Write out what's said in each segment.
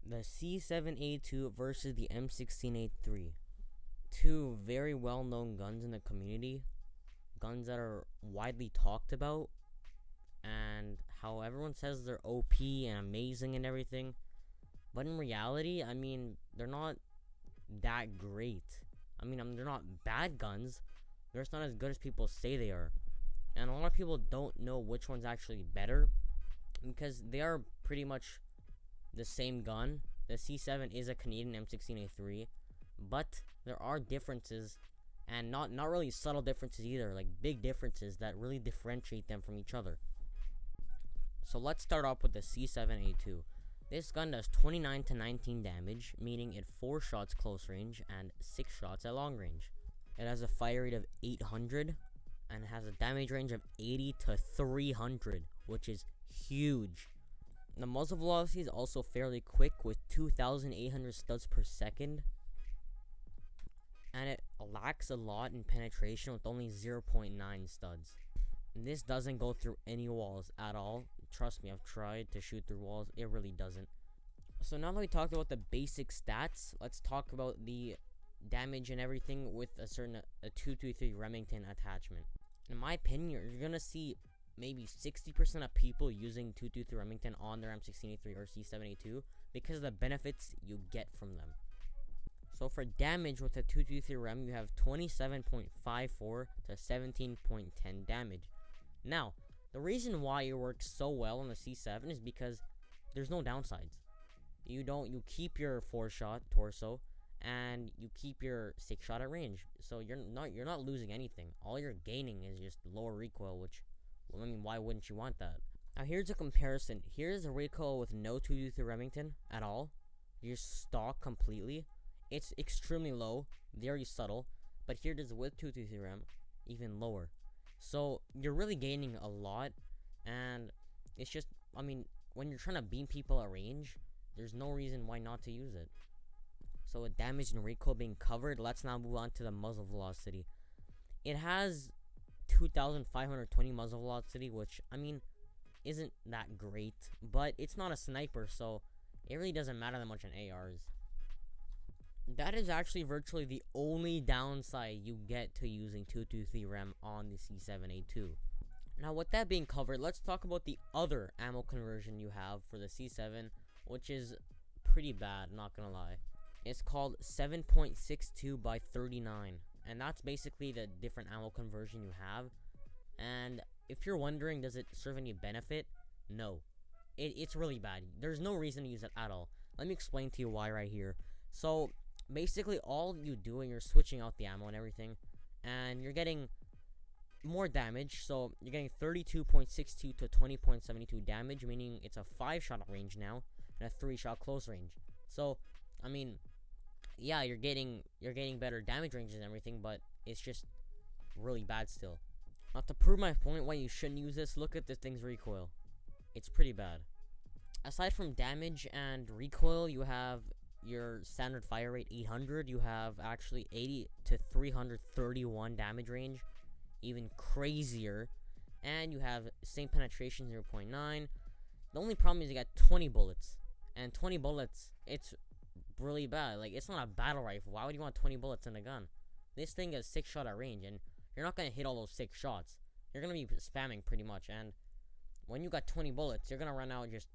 The C7A2 versus the M16A3. Two very well known guns in the community. Guns that are widely talked about, and how everyone says they're OP and amazing and everything. But in reality, I mean, they're not that great. They're not bad guns. They're just not as good as people say they are. And a lot of people don't know which one's actually better because they are pretty much the same gun. The C7 is a Canadian M16A3, but there are differences, and not really subtle differences either, like big differences that really differentiate them from each other. So let's start off with the C7A2. This gun does 29 to 19 damage, meaning it 4 shots close range and 6 shots at long range. It has a fire rate of 800 and it has a damage range of 80 to 300, which is huge. The muzzle velocity is also fairly quick with 2,800 studs per second, and it lacks a lot in penetration with only 0.9 studs. And this doesn't go through any walls at all. Trust me, I've tried to shoot through walls. It really doesn't. So now that we talked about the basic stats, let's talk about the damage and everything with a 223 Remington attachment. In my opinion, you're gonna see maybe 60% of people using 223 Remington on their M16A3 or C7A2 because of the benefits you get from them. So for damage with a 223 Rem, you have 27.54 to 17.10 damage. Now, the reason why it works so well on the C7 is because there's no downsides. You keep your 4-shot torso and you keep your 6-shot at range. So you're not losing anything. All you're gaining is just lower recoil, which, why wouldn't you want that? Now here's a comparison. Here's a recoil with no 223 Remington at all. You're stock completely. It's extremely low, very subtle. But here it is with 223 Rem, even lower. So you're really gaining a lot, and it's just, when you're trying to beam people at range, there's no reason why not to use it. So with damage and recoil being covered, let's now move on to the muzzle velocity. It has 2,520 muzzle velocity, which, isn't that great, but it's not a sniper, so it really doesn't matter that much on ARs. That is actually virtually the only downside you get to using 223 Rem on the C7A2. Now with that being covered, let's talk about the other ammo conversion you have for the C7, which is pretty bad, not gonna lie. It's called 7.62 by 39, and that's basically the different ammo conversion you have. And if you're wondering, does it serve any benefit? No. It's really bad. There's no reason to use it at all. Let me explain to you why right here. So basically all you do, and you're switching out the ammo and everything, and you're getting more damage. So you're getting 32.62 to 20.72 damage, meaning it's a 5-shot range now and a 3-shot close range. So yeah, you're getting better damage ranges and everything, but it's just really bad still. Now to prove my point why you shouldn't use this, look at this thing's recoil. It's pretty bad. Aside from damage and recoil, you have your standard fire rate 800. You have actually 80 to 331 damage range, even crazier. And you have same penetration, 0.9. The only problem is you got 20 bullets, and 20 bullets, it's really bad. Like, it's not a battle rifle. Why would you want 20 bullets in a gun? This thing has 6-shot at range, and you're not gonna hit all those 6 shots. You're gonna be spamming pretty much, and when you got 20 bullets, you're gonna run out just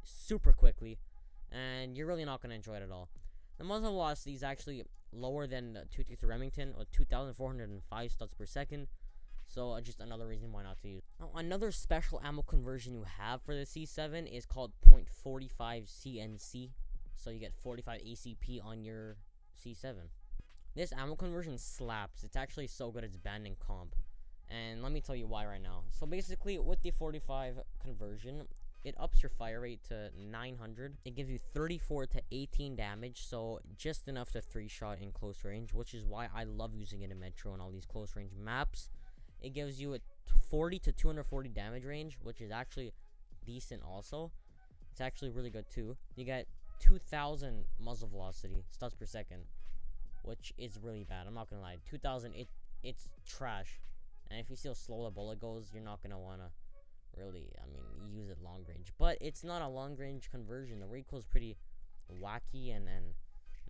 super quickly, and you're really not gonna enjoy it at all. The muzzle velocity is actually lower than the 223 Remington, or 2,405 studs per second. So just another reason why not to use. Now, another special ammo conversion you have for the C7 is called .45 CNC. So you get 45 ACP on your C7. This ammo conversion slaps. It's actually so good it's banned in comp. And let me tell you why right now. So basically, with the 45 conversion, it ups your fire rate to 900. It gives you 34 to 18 damage, so just enough to 3-shot in close range, which is why I love using it in Metro and all these close range maps. It gives you a 40 to 240 damage range, which is actually decent also. It's actually really good too. You get 2,000 muzzle velocity, studs per second, which is really bad. I'm not gonna lie. 2,000, it's trash. And if you see how slow the bullet goes, you're not gonna wanna really, use it long range. But it's not a long range conversion. The recoil is pretty wacky and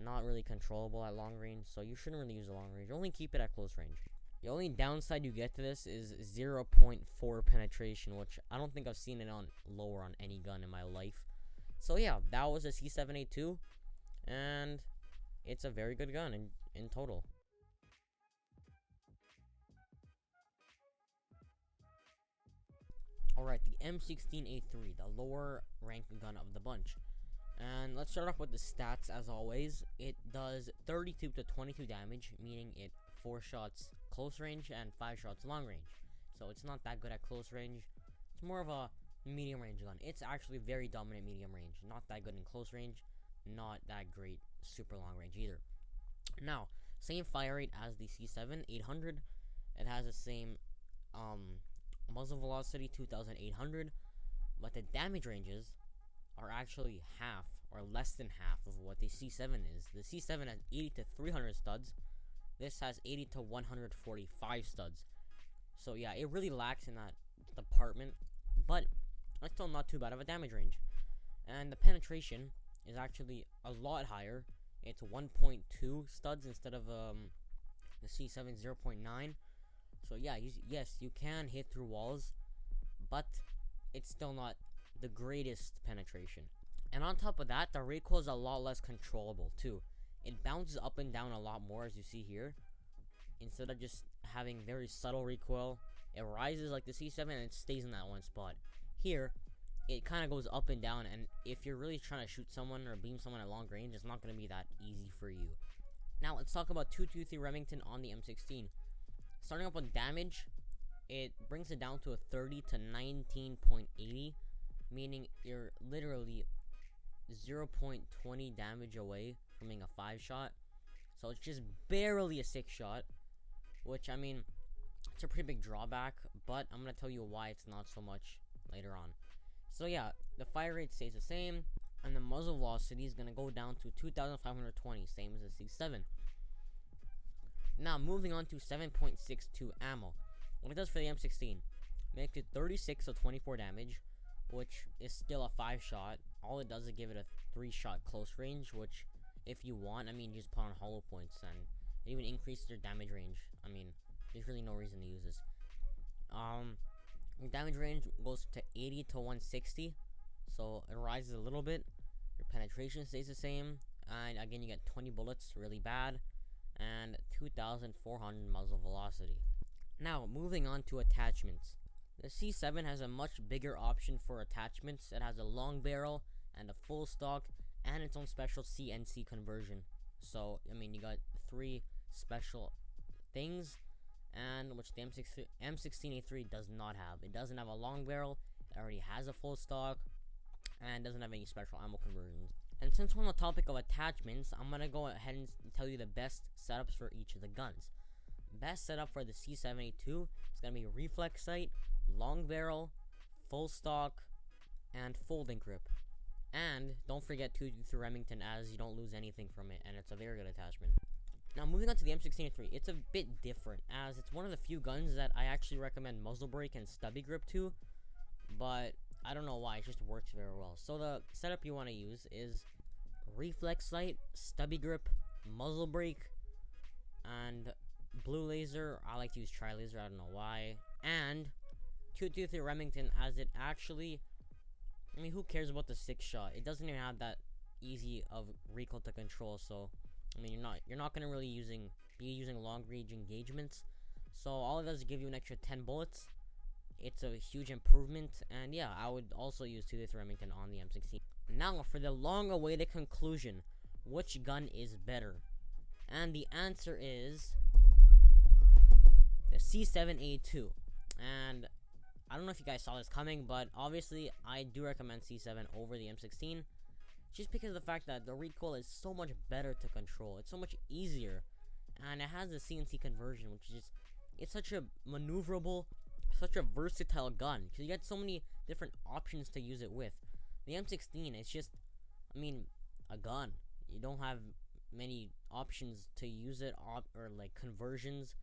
not really controllable at long range, so you shouldn't really use a long range. Only keep it at close range. The only downside you get to this is 0.4 penetration, which I don't think I've seen it on lower on any gun in my life. So yeah, that was a C7A2, and it's a very good gun in total. Alright, the M16A3, the lower ranked gun of the bunch. And let's start off with the stats as always. It does 32 to 22 damage, meaning it 4 shots close range and 5 shots long range. So it's not that good at close range. It's more of a medium range gun. It's actually very dominant medium range. Not that good in close range. Not that great super long range either. Now, same fire rate as the C7A2. It has the same muzzle velocity, 2,800. But the damage ranges are actually half or less than half of what the C7 is. The C7 has 80 to 300 studs. This has 80 to 145 studs. So yeah, it really lacks in that department, but it's still not too bad of a damage range. And the penetration is actually a lot higher. It's 1.2 studs instead of the C7 0.9. So yeah, yes, you can hit through walls, but it's still not the greatest penetration. And on top of that, the recoil is a lot less controllable too. It bounces up and down a lot more, as you see here. Instead of just having very subtle recoil, it rises like the C7 and it stays in that one spot. Here, it kind of goes up and down, and if you're really trying to shoot someone or beam someone at long range, it's not going to be that easy for you. Now let's talk about 223 Remington on the M16. Starting up with damage, it brings it down to a 30 to 19.80, meaning you're literally 0.20 damage away from being a 5-shot. So it's just barely a 6-shot, which, I mean, it's a pretty big drawback, but I'm going to tell you why it's not so much later on. So yeah, the fire rate stays the same, and the muzzle velocity is going to go down to 2,520, same as the C7. Now, moving on to 7.62 ammo. What it does for the M16, makes it 36 to 24 damage, which is still a 5-shot. All it does is give it a 3-shot close range, which, if you want, I mean, you just put on hollow points, and it even increases your damage range. I mean, there's really no reason to use this. Damage range goes to 80 to 160, so it rises a little bit. Your penetration stays the same, and again, you get 20 bullets, really bad, and 2,400 muzzle velocity. Now, moving on to attachments. The C7 has a much bigger option for attachments. It has a long barrel and a full stock and its own special CNC conversion. So, I mean, you got 3 special things, and which the M16A3 does not have. It doesn't have a long barrel, it already has a full stock, and doesn't have any special ammo conversions. And since we're on the topic of attachments, I'm gonna go ahead and tell you the best setups for each of the guns. Best setup for the C7A2 is gonna be reflex sight, long barrel, full stock, and folding grip. And don't forget 223 Remington, as you don't lose anything from it, and it's a very good attachment. Now, moving on to the M16A3, it's a bit different, as it's one of the few guns that I actually recommend muzzle brake and stubby grip to, but I don't know why, it just works very well. So the setup you want to use is reflex sight, stubby grip, muzzle brake, and blue laser. I like to use tri laser, I don't know why, and 223 Remington, as it actually, I mean, who cares about the 6-shot? It doesn't even have that easy of recoil to control, so I mean, you're not gonna really be using long range engagements. So all it does is give you an extra 10 bullets. It's a huge improvement, and yeah, I would also use 223 Remington on the M16. Now for the long-awaited conclusion, which gun is better? And the answer is the C7A2. And I don't know if you guys saw this coming, but obviously I do recommend C7 over the M16, just because of the fact that the recoil is so much better to control. It's so much easier, and it has the CNC conversion, which is just, it's such a maneuverable, such a versatile gun, because you get so many different options to use it with. The M16 is just, I mean, a gun. You don't have many options to use it, or like conversions,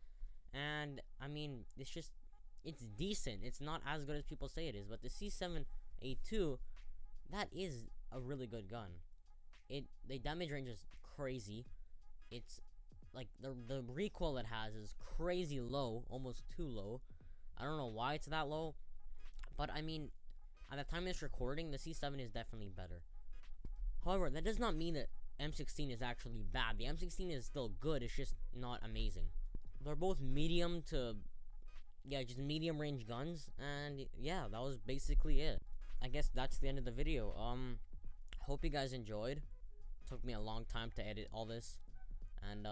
and I mean, it's decent. It's not as good as people say it is, but the C7A2, that is a really good gun. the damage range is crazy. It's like the recoil it has is crazy low, almost too low. I don't know why it's that low, but I mean, at the time of this recording, the C7 is definitely better. However, that does not mean that M16 is actually bad. The M16 is still good, it's just not amazing. They're both medium to, yeah, just medium range guns, and yeah, that was basically it. I guess that's the end of the video. Hope you guys enjoyed. Took me a long time to edit all this. And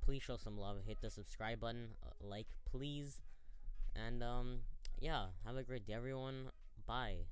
please show some love. Hit the subscribe button, like please. And yeah, have a great day everyone. Bye.